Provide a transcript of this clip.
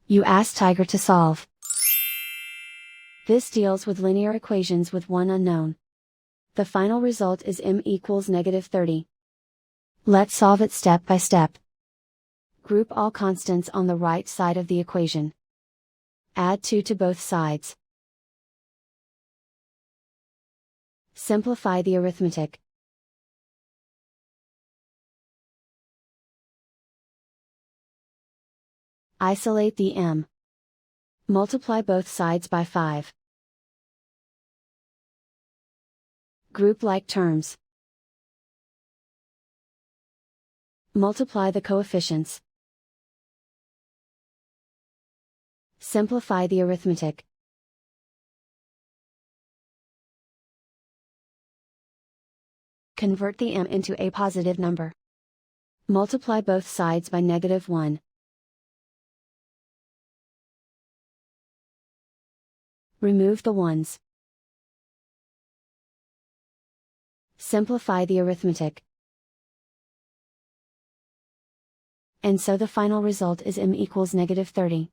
You ask Tiger to solve. This deals with linear equations with one unknown. The final result is m equals -30. Let's solve it step by step. Group all constants on the right side of the equation. Add 2 to both sides. Simplify the arithmetic. Isolate the m. Multiply both sides by 5. Group like terms. Multiply the coefficients. Simplify the arithmetic. Convert the m into a positive number. Multiply both sides by -1. Remove the ones. Simplify the arithmetic. And so the final result is m equals -30.